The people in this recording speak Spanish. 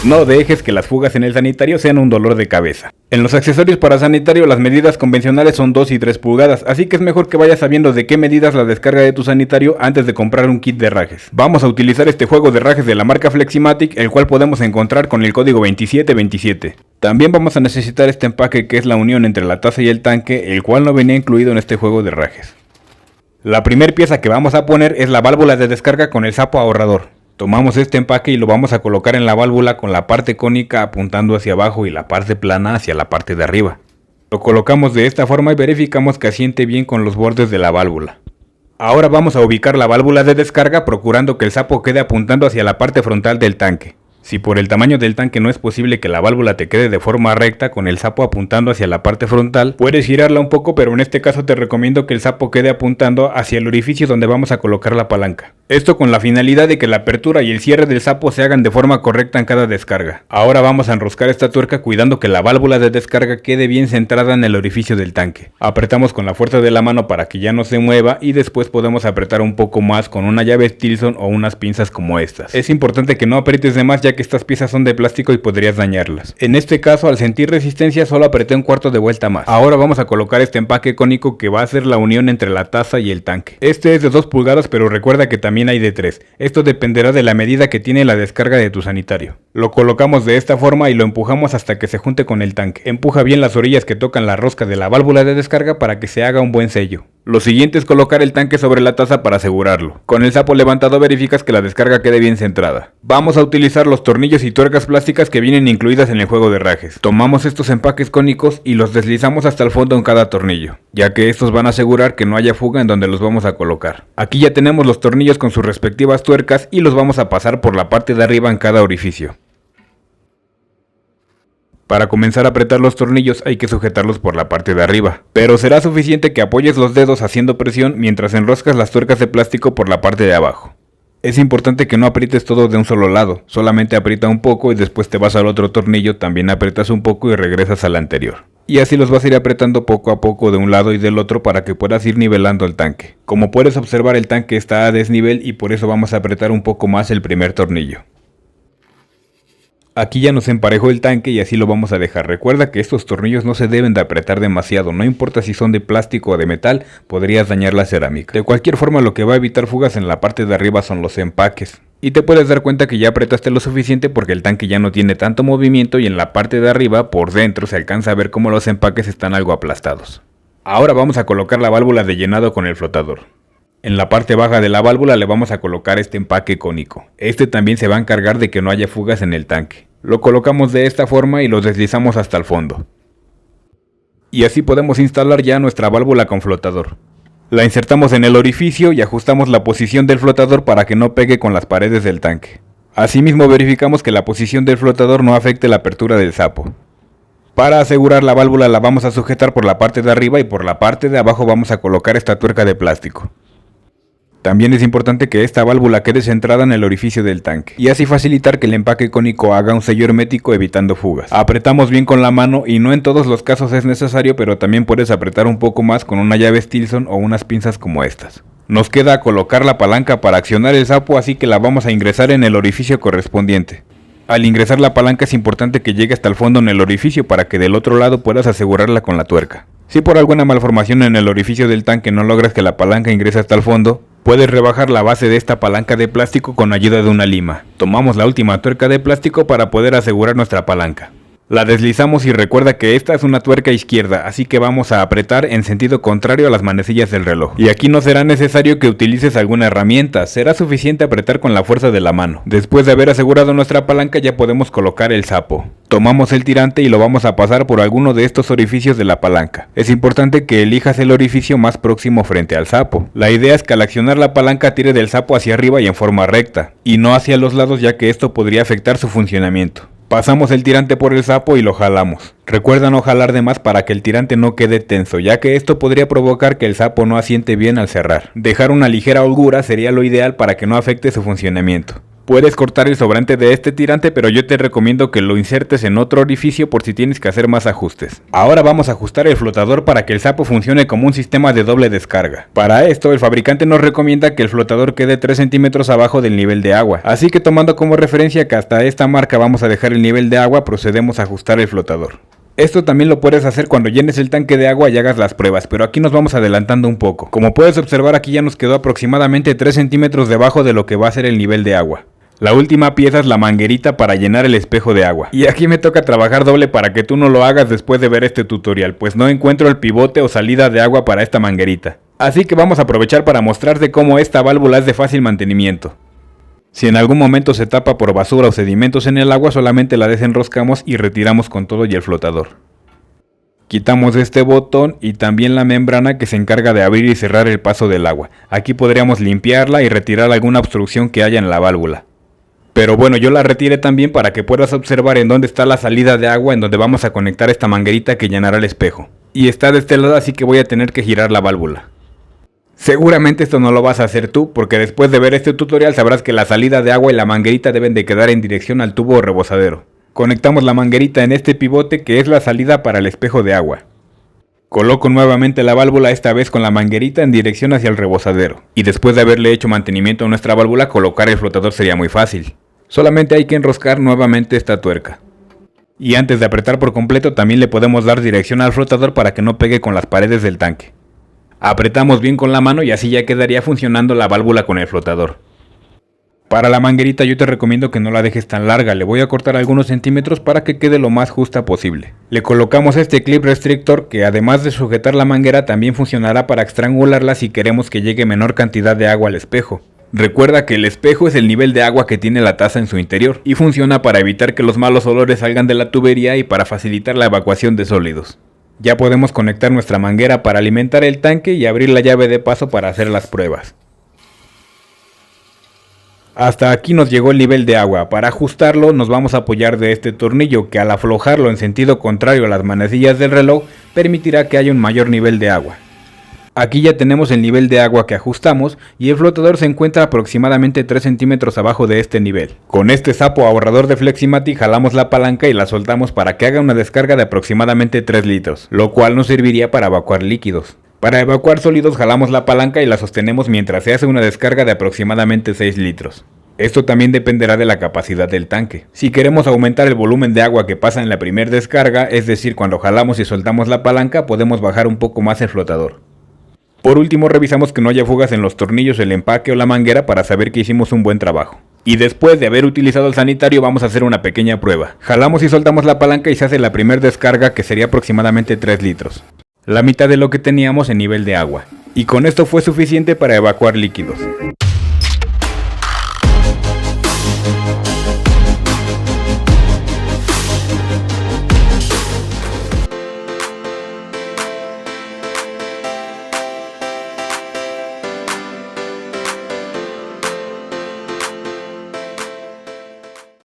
No dejes que las fugas en el sanitario sean un dolor de cabeza. En los accesorios para sanitario las medidas convencionales son 2 y 3 pulgadas, así que es mejor que vayas sabiendo de qué medidas la descarga de tu sanitario antes de comprar un kit de rajes. Vamos a utilizar este juego de rajes de la marca Fleximatic, el cual podemos encontrar con el código 2727. También vamos a necesitar este empaque que es la unión entre la taza y el tanque, el cual no venía incluido en este juego de rajes. La primera pieza que vamos a poner es la válvula de descarga con el sapo ahorrador. Tomamos este empaque y lo vamos a colocar en la válvula con la parte cónica apuntando hacia abajo y la parte plana hacia la parte de arriba. Lo colocamos de esta forma y verificamos que asiente bien con los bordes de la válvula. Ahora vamos a ubicar la válvula de descarga procurando que el sapo quede apuntando hacia la parte frontal del tanque. Si por el tamaño del tanque no es posible que la válvula te quede de forma recta con el sapo apuntando hacia la parte frontal, puedes girarla un poco, pero en este caso te recomiendo que el sapo quede apuntando hacia el orificio donde vamos a colocar la palanca. Esto con la finalidad de que la apertura y el cierre del sapo se hagan de forma correcta en cada descarga. Ahora vamos a enroscar esta tuerca cuidando que la válvula de descarga quede bien centrada en el orificio del tanque. Apretamos con la fuerza de la mano para que ya no se mueva y después podemos apretar un poco más con una llave Stilson o unas pinzas como estas. Es importante que no aprietes de más ya que estas piezas son de plástico y podrías dañarlas. En este caso, al sentir resistencia solo apreté un cuarto de vuelta más. Ahora vamos a colocar este empaque cónico que va a ser la unión entre la taza y el tanque. Este es de 2 pulgadas, pero recuerda que también hay de 3. Esto dependerá de la medida que tiene la descarga de tu sanitario. Lo colocamos de esta forma y lo empujamos hasta que se junte con el tanque. Empuja bien las orillas que tocan la rosca de la válvula de descarga para que se haga un buen sello. Lo siguiente es colocar el tanque sobre la taza para asegurarlo. Con el sapo levantado verificas que la descarga quede bien centrada. Vamos a utilizar los tornillos y tuercas plásticas que vienen incluidas en el juego de rajes. Tomamos estos empaques cónicos y los deslizamos hasta el fondo en cada tornillo, ya que estos van a asegurar que no haya fuga en donde los vamos a colocar. Aquí ya tenemos los tornillos con sus respectivas tuercas y los vamos a pasar por la parte de arriba en cada orificio. Para comenzar a apretar los tornillos hay que sujetarlos por la parte de arriba, pero será suficiente que apoyes los dedos haciendo presión mientras enroscas las tuercas de plástico por la parte de abajo. Es importante que no aprietes todo de un solo lado, solamente aprieta un poco y después te vas al otro tornillo, también aprietas un poco y regresas al anterior. Y así los vas a ir apretando poco a poco de un lado y del otro para que puedas ir nivelando el tanque. Como puedes observar, el tanque está a desnivel y por eso vamos a apretar un poco más el primer tornillo. Aquí ya nos emparejó el tanque y así lo vamos a dejar. Recuerda que estos tornillos no se deben de apretar demasiado, no importa si son de plástico o de metal, podrías dañar la cerámica. De cualquier forma, lo que va a evitar fugas en la parte de arriba son los empaques. Y te puedes dar cuenta que ya apretaste lo suficiente porque el tanque ya no tiene tanto movimiento y en la parte de arriba, por dentro, se alcanza a ver cómo los empaques están algo aplastados. Ahora vamos a colocar la válvula de llenado con el flotador. En la parte baja de la válvula le vamos a colocar este empaque cónico. Este también se va a encargar de que no haya fugas en el tanque. Lo colocamos de esta forma y lo deslizamos hasta el fondo. Y así podemos instalar ya nuestra válvula con flotador. La insertamos en el orificio y ajustamos la posición del flotador para que no pegue con las paredes del tanque. Asimismo verificamos que la posición del flotador no afecte la apertura del sapo. Para asegurar la válvula la vamos a sujetar por la parte de arriba y por la parte de abajo vamos a colocar esta tuerca de plástico. También es importante que esta válvula quede centrada en el orificio del tanque y así facilitar que el empaque cónico haga un sello hermético evitando fugas. Apretamos bien con la mano y no en todos los casos es necesario, pero también puedes apretar un poco más con una llave Stilson o unas pinzas como estas. Nos queda colocar la palanca para accionar el sapo, así que la vamos a ingresar en el orificio correspondiente. Al ingresar la palanca es importante que llegue hasta el fondo en el orificio para que del otro lado puedas asegurarla con la tuerca. Si por alguna malformación en el orificio del tanque no logras que la palanca ingrese hasta el fondo, puedes rebajar la base de esta palanca de plástico con ayuda de una lima. Tomamos la última tuerca de plástico para poder asegurar nuestra palanca. La deslizamos y recuerda que esta es una tuerca izquierda, así que vamos a apretar en sentido contrario a las manecillas del reloj. Y aquí no será necesario que utilices alguna herramienta, será suficiente apretar con la fuerza de la mano. Después de haber asegurado nuestra palanca ya podemos colocar el sapo. Tomamos el tirante y lo vamos a pasar por alguno de estos orificios de la palanca. Es importante que elijas el orificio más próximo frente al sapo. La idea es que al accionar la palanca tire del sapo hacia arriba y en forma recta, y no hacia los lados, ya que esto podría afectar su funcionamiento. Pasamos el tirante por el sapo y lo jalamos. Recuerda no jalar de más para que el tirante no quede tenso, ya que esto podría provocar que el sapo no asiente bien al cerrar. Dejar una ligera holgura sería lo ideal para que no afecte su funcionamiento. Puedes cortar el sobrante de este tirante, pero yo te recomiendo que lo insertes en otro orificio por si tienes que hacer más ajustes. Ahora vamos a ajustar el flotador para que el sapo funcione como un sistema de doble descarga. Para esto, el fabricante nos recomienda que el flotador quede 3 centímetros abajo del nivel de agua. Así que tomando como referencia que hasta esta marca vamos a dejar el nivel de agua, procedemos a ajustar el flotador. Esto también lo puedes hacer cuando llenes el tanque de agua y hagas las pruebas, pero aquí nos vamos adelantando un poco. Como puedes observar, aquí ya nos quedó aproximadamente 3 centímetros debajo de lo que va a ser el nivel de agua. La última pieza es la manguerita para llenar el espejo de agua. Y aquí me toca trabajar doble para que tú no lo hagas después de ver este tutorial, pues no encuentro el pivote o salida de agua para esta manguerita. Así que vamos a aprovechar para mostrarte cómo esta válvula es de fácil mantenimiento. Si en algún momento se tapa por basura o sedimentos en el agua, solamente la desenroscamos y retiramos con todo y el flotador. Quitamos este botón y también la membrana que se encarga de abrir y cerrar el paso del agua. Aquí podríamos limpiarla y retirar alguna obstrucción que haya en la válvula. Pero bueno, yo la retiré también para que puedas observar en dónde está la salida de agua en donde vamos a conectar esta manguerita que llenará el espejo. Y está de este lado, así que voy a tener que girar la válvula. Seguramente esto no lo vas a hacer tú, porque después de ver este tutorial sabrás que la salida de agua y la manguerita deben de quedar en dirección al tubo o rebosadero. Conectamos la manguerita en este pivote que es la salida para el espejo de agua. Coloco nuevamente la válvula, esta vez con la manguerita en dirección hacia el rebosadero. Y después de haberle hecho mantenimiento a nuestra válvula, colocar el flotador sería muy fácil. Solamente hay que enroscar nuevamente esta tuerca. Y antes de apretar por completo también le podemos dar dirección al flotador para que no pegue con las paredes del tanque. Apretamos bien con la mano y así ya quedaría funcionando la válvula con el flotador. Para la manguerita yo te recomiendo que no la dejes tan larga, le voy a cortar algunos centímetros para que quede lo más justa posible. Le colocamos este clip restrictor que además de sujetar la manguera también funcionará para estrangularla si queremos que llegue menor cantidad de agua al espejo. Recuerda que el espejo es el nivel de agua que tiene la taza en su interior y funciona para evitar que los malos olores salgan de la tubería y para facilitar la evacuación de sólidos. Ya podemos conectar nuestra manguera para alimentar el tanque y abrir la llave de paso para hacer las pruebas. Hasta aquí nos llegó el nivel de agua. Para ajustarlo nos vamos a apoyar de este tornillo que al aflojarlo en sentido contrario a las manecillas del reloj permitirá que haya un mayor nivel de agua. Aquí ya tenemos el nivel de agua que ajustamos y el flotador se encuentra aproximadamente 3 centímetros abajo de este nivel. Con este sapo ahorrador de Fleximatic jalamos la palanca y la soltamos para que haga una descarga de aproximadamente 3 litros, lo cual nos serviría para evacuar líquidos. Para evacuar sólidos jalamos la palanca y la sostenemos mientras se hace una descarga de aproximadamente 6 litros. Esto también dependerá de la capacidad del tanque. Si queremos aumentar el volumen de agua que pasa en la primera descarga, es decir, cuando jalamos y soltamos la palanca, podemos bajar un poco más el flotador. Por último, revisamos que no haya fugas en los tornillos, el empaque o la manguera para saber que hicimos un buen trabajo. Y después de haber utilizado el sanitario vamos a hacer una pequeña prueba. Jalamos y soltamos la palanca y se hace la primera descarga que sería aproximadamente 3 litros. La mitad de lo que teníamos en nivel de agua. Y con esto fue suficiente para evacuar líquidos.